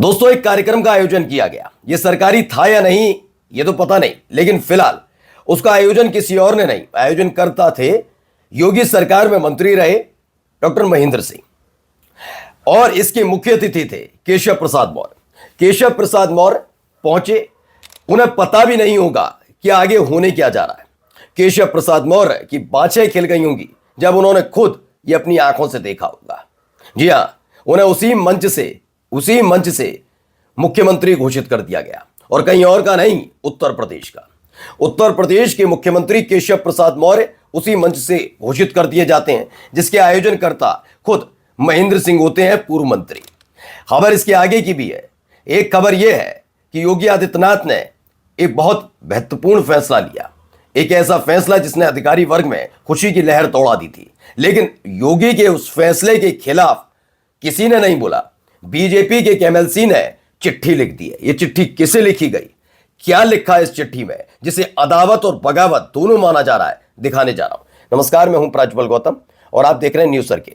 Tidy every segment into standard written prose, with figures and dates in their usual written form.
दोस्तों, एक कार्यक्रम का आयोजन किया गया। यह सरकारी था या नहीं यह तो पता नहीं, लेकिन फिलहाल उसका आयोजन किसी और ने नहीं, आयोजनकर्ता थे योगी सरकार में मंत्री रहे डॉक्टर महेंद्र सिंह, और इसके मुख्य अतिथि थे केशव प्रसाद मौर्य। केशव प्रसाद मौर्य पहुंचे, उन्हें पता भी नहीं होगा कि आगे होने क्या जा रहा है। केशव प्रसाद मौर्य की बाछें खिल गई होंगी जब उन्होंने खुद ये अपनी आंखों से देखा होगा। जी हां, उन्हें उसी मंच से मुख्यमंत्री घोषित कर दिया गया, और कहीं और का नहीं, उत्तर प्रदेश का। उत्तर प्रदेश के मुख्यमंत्री केशव प्रसाद मौर्य उसी मंच से घोषित कर दिए जाते हैं जिसके आयोजनकर्ता खुद महेंद्र सिंह होते हैं, पूर्व मंत्री। खबर इसके आगे की भी है। एक खबर यह है कि योगी आदित्यनाथ ने एक बहुत महत्वपूर्ण फैसला लिया, एक ऐसा फैसला जिसने अधिकारी वर्ग में खुशी की लहर दौड़ा दी थी। लेकिन योगी के उस फैसले के खिलाफ किसी ने नहीं बोला। बीजेपी के एक एमएलसी ने चिट्ठी लिख दी है। यह चिट्ठी किसे लिखी गई, क्या लिखा है इस चिट्ठी में, जिसे अदावत और बगावत दोनों माना जा रहा है, दिखाने जा रहा हूं। नमस्कार, मैं हूं प्रज्वल गौतम और आप देख रहे हैं न्यूज सर्किल।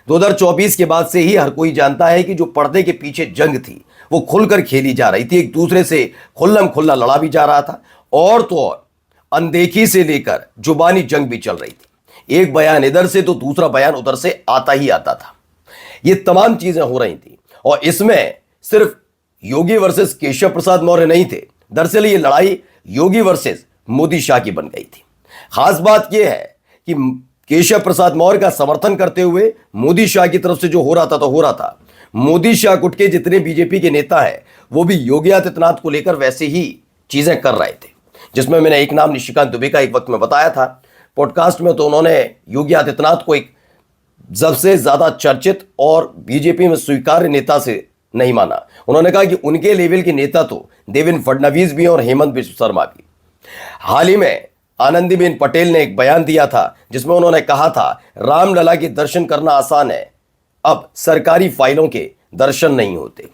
2024 के बाद से ही हर कोई जानता है कि जो पर्दे के पीछे जंग थी वो खुलकर खेली जा रही थी। एक दूसरे से खुल्लम खुल्ला लड़ा भी जा रहा था, और तो और अनदेखी से लेकर जुबानी जंग भी चल रही थी। एक बयान इधर से तो दूसरा बयान उधर से आता ही आता था। ये तमाम चीजें हो रही थी, और इसमें सिर्फ योगी वर्सेस केशव प्रसाद मौर्य नहीं थे। दरअसल ये लड़ाई योगी वर्सेस मोदी शाह की बन गई थी। खास बात यह है कि केशव प्रसाद मौर्य का समर्थन करते हुए मोदी शाह की तरफ से जो हो रहा था तो हो रहा था। मोदी शाह गुट के जितने बीजेपी के नेता हैं वो भी योगी आदित्यनाथ को लेकर वैसे ही चीजें कर रहे थे, जिसमें मैंने एक नाम निशिकांत दुबे का एक वक्त में बताया था पॉडकास्ट में। तो उन्होंने योगी आदित्यनाथ को एक सबसे ज्यादा चर्चित और बीजेपी में स्वीकार्य नेता से नहीं माना। उन्होंने कहा कि उनके लेवल के नेता तो देवेंद्र फडणवीस भी और हेमंत बिश्व शर्मा भी। हाल ही में आनंदीबेन पटेल ने एक बयान दिया था जिसमें उन्होंने कहा था, रामलला के दर्शन करना आसान है, अब सरकारी फाइलों के दर्शन नहीं होते।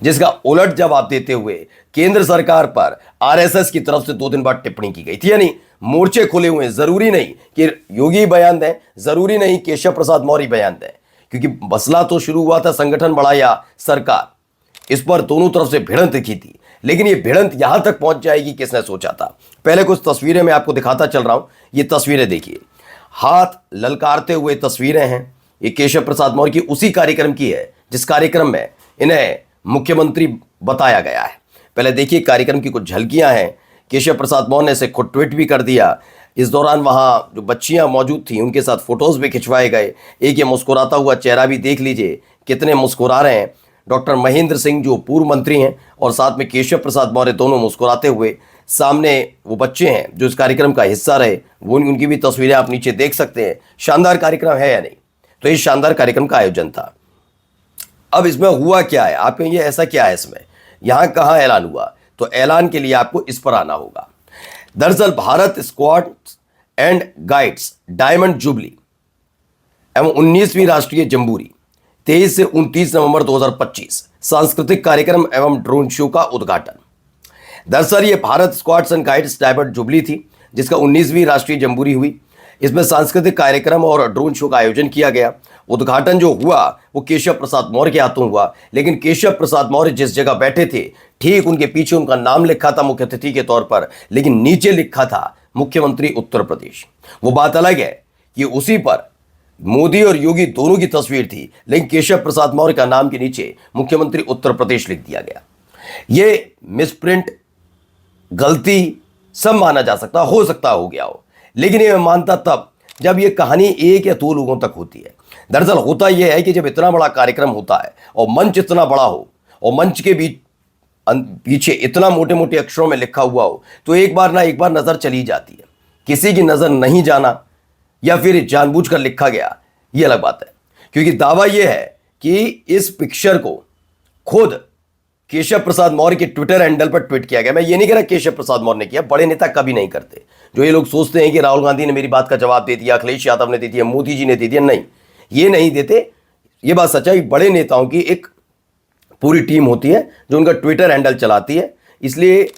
जिसका उलट जवाब देते हुए केंद्र सरकार पर आरएसएस की तरफ से 2 दिन बाद टिप्पणी की गई थी। यानी मोर्चे खुले हुए हैं। जरूरी नहीं कि योगी बयान दें, जरूरी नहीं केशव प्रसाद मौर्य बयान दें, क्योंकि मसला तो शुरू हुआ था संगठन बड़ा या सरकार, इस पर दोनों तरफ से भिड़ंत दिखी थी। लेकिन ये भिड़ंत यहां तक पहुंच जाएगी किसने सोचा था। पहले कुछ तस्वीरें मैं आपको दिखाता चल रहा हूं। ये तस्वीरें देखिए, हाथ ललकारते हुए तस्वीरें हैं। ये केशव प्रसाद मौर्य की उसी कार्यक्रम की है जिस कार्यक्रम में इन्हें मुख्यमंत्री बताया गया है। पहले देखिए, कार्यक्रम की कुछ झलकियां हैं। केशव प्रसाद मौर्य ने इसे खुद ट्वीट भी कर दिया। इस दौरान वहां जो बच्चियां मौजूद थी उनके साथ फोटोज भी खिंचवाए गए। एक ये मुस्कुराता हुआ चेहरा भी देख लीजिए, कितने मुस्कुरा रहे हैं। डॉक्टर महेंद्र सिंह जो पूर्व मंत्री हैं और साथ में केशव प्रसाद मौर्य, दोनों मुस्कुराते हुए। सामने वो बच्चे हैं जो इस कार्यक्रम का हिस्सा रहे, वो उनकी भी तस्वीरें आप नीचे देख सकते हैं। शानदार कार्यक्रम है या नहीं? तो ये शानदार कार्यक्रम का आयोजन था। अब इसमें हुआ क्या है, आप कहेंगे ऐसा क्या है इसमें, यहां कहां ऐलान हुआ? तो ऐलान के लिए आपको इस पर आना होगा। दरअसल Bharat squads and guides diamond jubilee एवं 19वीं राष्ट्रीय जम्बूरी 23 से 29 नवंबर 2025 सांस्कृतिक कार्यक्रम एवं ड्रोन शो का उद्घाटन। दरअसल ये Bharat squads and guides diamond jubilee थी जिसका 19वीं राष्ट्रीय जम्बूरी हुई। इसमें सांस्कृतिक कार्यक्रम और ड्रोन शो का आयोजन किया गया। उद्घाटन जो हुआ वो केशव प्रसाद मौर्य के हाथों हुआ। लेकिन केशव प्रसाद मौर्य जिस जगह बैठे थे ठीक उनके पीछे उनका नाम लिखा था मुख्य अतिथि के तौर पर, लेकिन नीचे लिखा था मुख्यमंत्री उत्तर प्रदेश। वो बात अलग है कि उसी पर मोदी और योगी दोनों की तस्वीर थी, लेकिन केशव प्रसाद मौर्य का नाम के नीचे मुख्यमंत्री उत्तर प्रदेश लिख दिया गया। ये मिसप्रिंट, गलती सब माना जा सकता, हो सकता हो गया हो, लेकिन ये मैं मानता तब जब ये कहानी 1 या 2 लोगों तक होती है। दरअसल होता यह है कि जब इतना बड़ा कार्यक्रम होता है और मंच इतना बड़ा हो और मंच के बीच पीछे इतना मोटे मोटे अक्षरों में लिखा हुआ हो, तो एक बार ना एक बार नजर चली जाती है। किसी की नजर नहीं जाना या फिर जानबूझकर लिखा गया, ये अलग बात है। क्योंकि दावा यह है कि इस पिक्चर को खुद केशव प्रसाद मौर्य के ट्विटर हैंडल पर ट्वीट किया गया। मैं ये नहीं कह रहा केशव प्रसाद मौर्य ने किया, बड़े नेता कभी नहीं करते। जो ये लोग सोचते हैं कि राहुल गांधी ने मेरी बात का जवाब दे दिया, अखिलेश यादव ने दे दिया, मोदी जी ने दे दिया, नहीं, ये नहीं देते। ये बात सच्चाई, बड़े नेताओं की एक पूरी टीम होती है जो उनका ट्विटर हैंडल चलाती है। इसलिए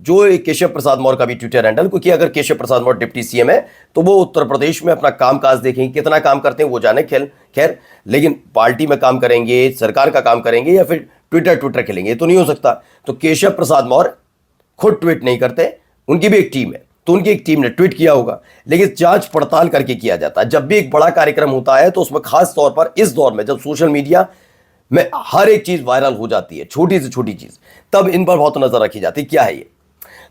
जो केशव प्रसाद मौर्य का भी ट्विटर हैंडल, क्योंकि अगर केशव प्रसाद मौर्य डिप्टी सीएम है तो वो उत्तर प्रदेश में अपना कामकाज देखेंगे, कितना काम करते हैं वो जाने, खैर, लेकिन पार्टी में काम करेंगे, सरकार का काम करेंगे या फिर ट्विटर खेलेंगे, ये तो नहीं हो सकता। तो केशव प्रसाद मौर्य खुद ट्वीट नहीं करते, उनकी भी एक टीम है, तो उनकी एक टीम ने ट्वीट किया होगा, लेकिन जांच पड़ताल करके किया जाता है। जब भी एक बड़ा कार्यक्रम होता है तो उसमें खास तौर पर इस दौर में जब सोशल मीडिया में हर एक चीज वायरल हो जाती है, छोटी से छोटी चीज, तब इन पर बहुत नजर रखी जाती है क्या है ये।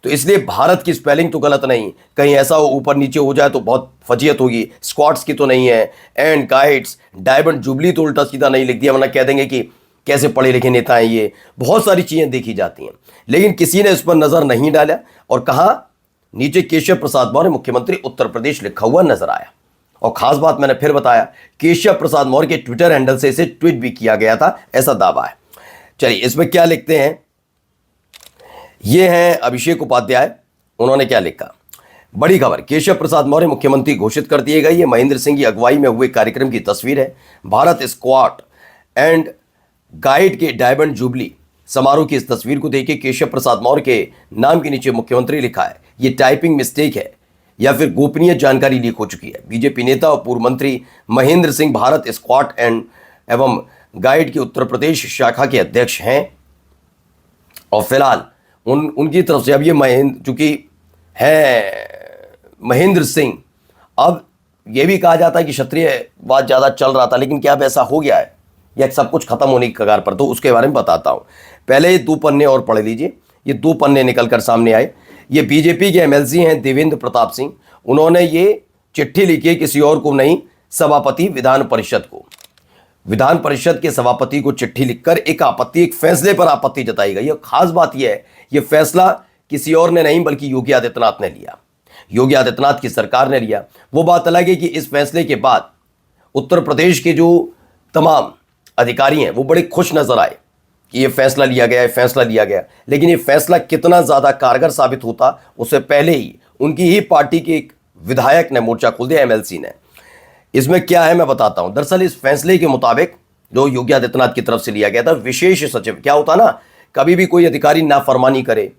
तो इसलिए भारत की स्पेलिंग तो गलत नहीं, कहीं ऐसा हो ऊपर नीचे हो जाए तो बहुत फजीयत होगी। स्क्वाड्स की तो नहीं है, एंड गाइड्स, डायमंड जुबली तो उल्टा सीधा नहीं लिख दिया, वरना कह देंगे कि कैसे पढ़े लिखे नेता हैं ये। बहुत सारी चीजें देखी जाती हैं, लेकिन किसी ने इस पर नजर नहीं डाला और कहा नीचे केशव प्रसाद मौर्य मुख्यमंत्री उत्तर प्रदेश लिखा हुआ नजर आया। और खास बात मैंने फिर बताया, केशव प्रसाद मौर्य के ट्विटर हैंडल से इसे ट्वीट भी किया गया था, ऐसा दावा है। चलिए इसमें क्या लिखते हैं, ये हैं अभिषेक उपाध्याय, उन्होंने क्या लिखा। बड़ी खबर, केशव प्रसाद मौर्य मुख्यमंत्री घोषित कर दिए गए। ये महेंद्र सिंह की अगुवाई में हुए कार्यक्रम की तस्वीर है। भारत स्क्वाड एंड गाइड के डायमंड जुबली समारोह की इस तस्वीर को देखिए। केशव प्रसाद मौर्य के नाम के नीचे मुख्यमंत्री लिखा है, ये टाइपिंग मिस्टेक है या फिर गोपनीय जानकारी लीक हो चुकी है। बीजेपी नेता और पूर्व मंत्री महेंद्र सिंह भारत स्क्वाड एंड एवं गाइड की उत्तर प्रदेश शाखा के अध्यक्ष हैं और फिलहाल उनकी तरफ से अब ये महेंद्र चूंकि है महेंद्र सिंह, अब ये भी कहा जाता है कि क्षत्रियवाद ज़्यादा चल रहा था, लेकिन क्या अब ऐसा हो गया है या सब कुछ खत्म होने की कगार पर, तो उसके बारे में बताता हूँ। पहले 2 पन्ने और पढ़ लीजिए, ये 2 पन्ने निकल कर सामने आए। ये बीजेपी के एमएलसी हैं देवेंद्र प्रताप सिंह, उन्होंने ये चिट्ठी लिखी है किसी और को नहीं, सभापति विधान परिषद को। विधान परिषद के सभापति को चिट्ठी लिखकर एक फैसले पर आपत्ति जताई गई। और खास बात यह है, यह फैसला किसी और ने नहीं बल्कि योगी आदित्यनाथ ने लिया, योगी आदित्यनाथ की सरकार ने लिया। वो बात अलग है कि इस फैसले के बाद उत्तर प्रदेश के जो तमाम अधिकारी हैं वो बड़े खुश नजर आए कि ये फैसला लिया गया है, फैसला लिया गया। लेकिन ये फैसला कितना ज़्यादा कारगर साबित होता, उससे पहले ही उनकी ही पार्टी के एक विधायक ने मोर्चा खोल दिया, एमएलसी ने। इसमें क्या है मैं बताता हूं। दरअसल इस फैसले के मुताबिक जो योगी आदित्यनाथ की तरफ से लिया गया था, विशेष सचिव, क्या होता ना, कभी भी कोई अधिकारी नाफरमानी करे,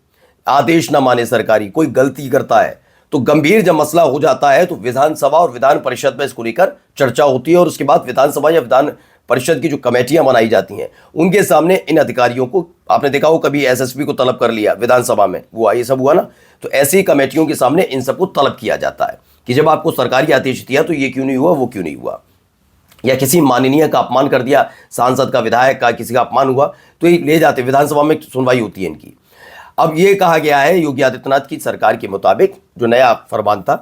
आदेश ना माने सरकारी, कोई गलती करता है तो गंभीर जब मसला हो जाता है तो विधानसभा और विधान परिषद में इसको लेकर चर्चा होती है और उसके बाद विधानसभा या विधान परिषद की जो कमेटियां बनाई जाती हैं उनके सामने इन अधिकारियों को, आपने देखा हो कभी एसएसपी को तलब कर लिया विधानसभा में, वो ये सब हुआ ना, तो ऐसी कमेटियों के सामने इन सबको तलब किया जाता है कि जब आपको सरकारी आदेश दिया तो ये क्यों नहीं हुआ, वो क्यों नहीं हुआ, या किसी माननीय का अपमान कर दिया, सांसद का, विधायक का, किसी का अपमान हुआ तो ये ले जाते, विधानसभा में सुनवाई होती है इनकी। अब ये कहा गया है योगी आदित्यनाथ की सरकार के मुताबिक, जो नया फरमान था,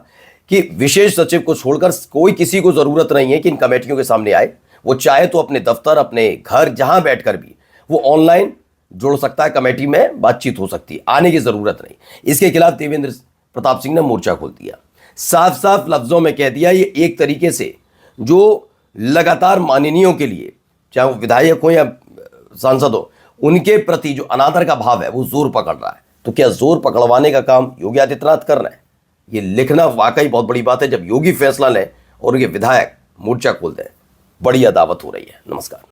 कि विशेष सचिव को छोड़कर कोई किसी को जरूरत नहीं है कि इन कमेटियों के सामने आए। वो चाहे तो अपने दफ्तर, अपने घर, जहां बैठकर भी वो ऑनलाइन जुड़ सकता है, कमेटी में बातचीत हो सकती है, आने की जरूरत नहीं। इसके खिलाफ देवेंद्र प्रताप सिंह ने मोर्चा खोल दिया, साफ साफ लफ्जों में कह दिया ये एक तरीके से जो लगातार माननीयों के लिए, चाहे वो विधायक हो या सांसद हो, उनके प्रति जो अनादर का भाव है वो जोर पकड़ रहा है। तो क्या जोर पकड़वाने का काम योगी आदित्यनाथ कर रहे हैं? ये लिखना वाकई बहुत बड़ी बात है जब योगी फैसला लें और उनके विधायक मोर्चा खोल दें। बड़ी अदावत हो रही है। नमस्कार।